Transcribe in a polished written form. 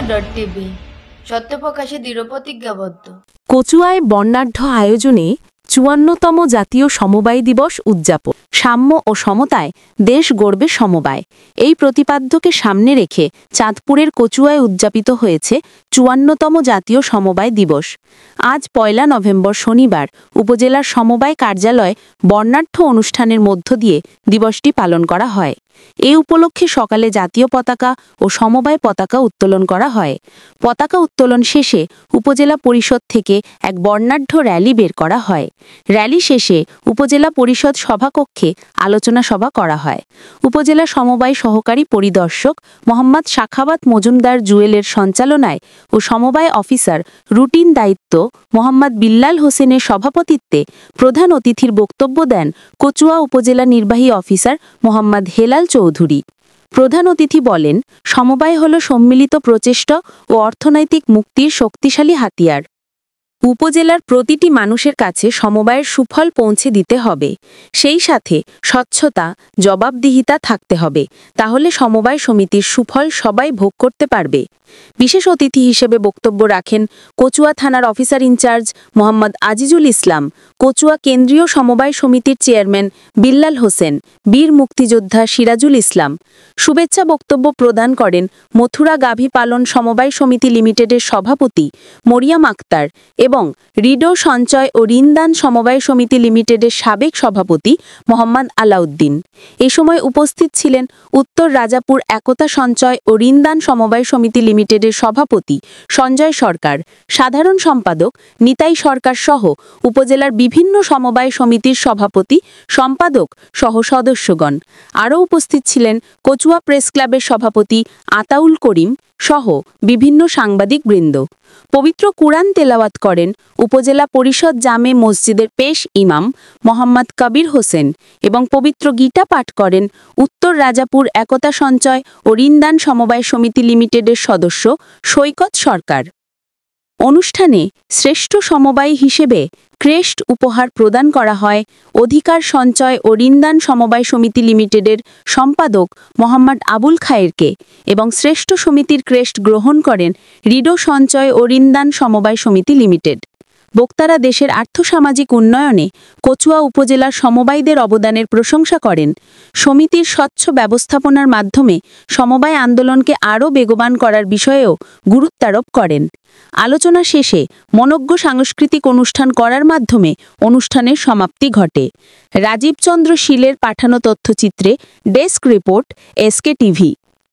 কচুয়া.টিভি সত্য প্রকাশে দৃঢ় প্রতিজ্ঞাবদ্ধ। কচুয়ায় বর্ণাঢ্য আয়োজনে ৫৪তম জাতীয় সমবায় দিবস উদযাপন। সাম্য ও সমতায় দেশ গড়বে সমবায়, এই প্রতিপাদ্যকে সামনে রেখে চাঁদপুরের কচুয়ায় উদযাপিত হয়েছে ৫৪তম জাতীয় সমবায় দিবস। আজ ১ নভেম্বর শনিবার উপজেলার সমবায় কার্যালয় বর্ণাঢ্য অনুষ্ঠানের মধ্য দিয়ে দিবসটি পালন করা হয়। এ উপলক্ষে সকালে জাতীয় পতাকা ও সমবায় পতাকা উত্তোলন করা হয়। পতাকা উত্তোলন শেষে উপজেলা পরিষদ থেকে এক বর্ণাঢ্য র্যালি বের করা হয়। র্যালি শেষে উপজেলা পরিষদ সভাকক্ষে আলোচনা সভা করা হয়। উপজেলা সমবায় সহকারী পরিদর্শক মোহাম্মদ সাখাওয়াত মজুমদার জুয়েলের সঞ্চালনায় ও সমবায় অফিসার রুটিন দায়িত্ব মোহাম্মদ বিল্লাল হোসেনের সভাপতিত্বে প্রধান অতিথির বক্তব্য দেন কচুয়া উপজেলা নির্বাহী অফিসার মোহাম্মদ হেলাল চৌধুরী। প্রধান অতিথি বলেন, সমবায় হল সম্মিলিত প্রচেষ্টা ও অর্থনৈতিক মুক্তির শক্তিশালী হাতিয়ার। উপজেলার প্রতিটি মানুষের কাছে সমবায়ের সুফল পৌঁছে দিতে হবে। সেই সাথে স্বচ্ছতা, জবাবদিহিতা থাকতে হবে, তাহলে সমবায় সমিতির সুফল সবাই ভোগ করতে পারবে। বিশেষ অতিথি হিসেবে বক্তব্য রাখেন কচুয়া থানার অফিসার ইনচার্জ মোহাম্মদ আজিজুল ইসলাম, কচুয়া কেন্দ্রীয় সমবায় সমিতির চেয়ারম্যান বিল্লাল হোসেন, বীর মুক্তিযোদ্ধা সিরাজুল ইসলাম। শুভেচ্ছা বক্তব্য প্রদান করেন মথুরা গাভী পালন সমবায় সমিতি লিমিটেডের সভাপতি মরিয়াম আক্তার এবং রিডো সঞ্চয় ও ঋণদান সমবায় সমিতি লিমিটেডের সাবেক সভাপতি মোহাম্মদ আলাউদ্দিন। এ সময় উপস্থিত ছিলেন উত্তর রাজাপুর একতা সঞ্চয় ও ঋণদান সমবায় সমিতি লিমিটেডের সভাপতি সঞ্জয় সরকার, সাধারণ সম্পাদক নিতাই সরকার সহ উপজেলার বিভিন্ন সমবায় সমিতির সভাপতি, সম্পাদক সহ সদস্যগণ। আরও উপস্থিত ছিলেন কচুয়া প্রেস ক্লাবের সভাপতি আতাউল করিম সহ বিভিন্ন সাংবাদিকবৃন্দ। পবিত্র কুরআন তেলাওয়াত করেন উপজেলা পরিষদ জামে মসজিদের পেশ ইমাম মোহাম্মদ কবির হোসেন এবং পবিত্র গীতা পাঠ করেন উত্তর রাজাপুর একতা সঞ্চয় ও ঋণদান সমবায় সমিতি লিমিটেডের সদস্য সৈকত সরকার। অনুষ্ঠানে শ্রেষ্ঠ সমবায় হিসেবে ক্রেস্ট উপহার প্রদান করা হয় অধিকার সঞ্চয় ও ঋণদান সমবায় সমিতি লিমিটেডের সম্পাদক মোহাম্মদ আবুল খায়েরকে এবং শ্রেষ্ঠ সমিতির ক্রেস্ট গ্রহণ করেন রিডো সঞ্চয় ও ঋণদান সমবায় সমিতি লিমিটেড। বক্তারা দেশের আর্থসামাজিক উন্নয়নে কচুয়া উপজেলার সমবায়ীদের অবদানের প্রশংসা করেন। সমিতির স্বচ্ছ ব্যবস্থাপনার মাধ্যমে সমবায় আন্দোলনকে আরও বেগবান করার বিষয়েও গুরুত্বারোপ করেন। আলোচনা শেষে মনোজ্ঞ সাংস্কৃতিক অনুষ্ঠান করার মাধ্যমে অনুষ্ঠানের সমাপ্তি ঘটে। রাজীব চন্দ্র শীলের পাঠানো তথ্যচিত্রে ডেস্ক রিপোর্ট SK টিভি।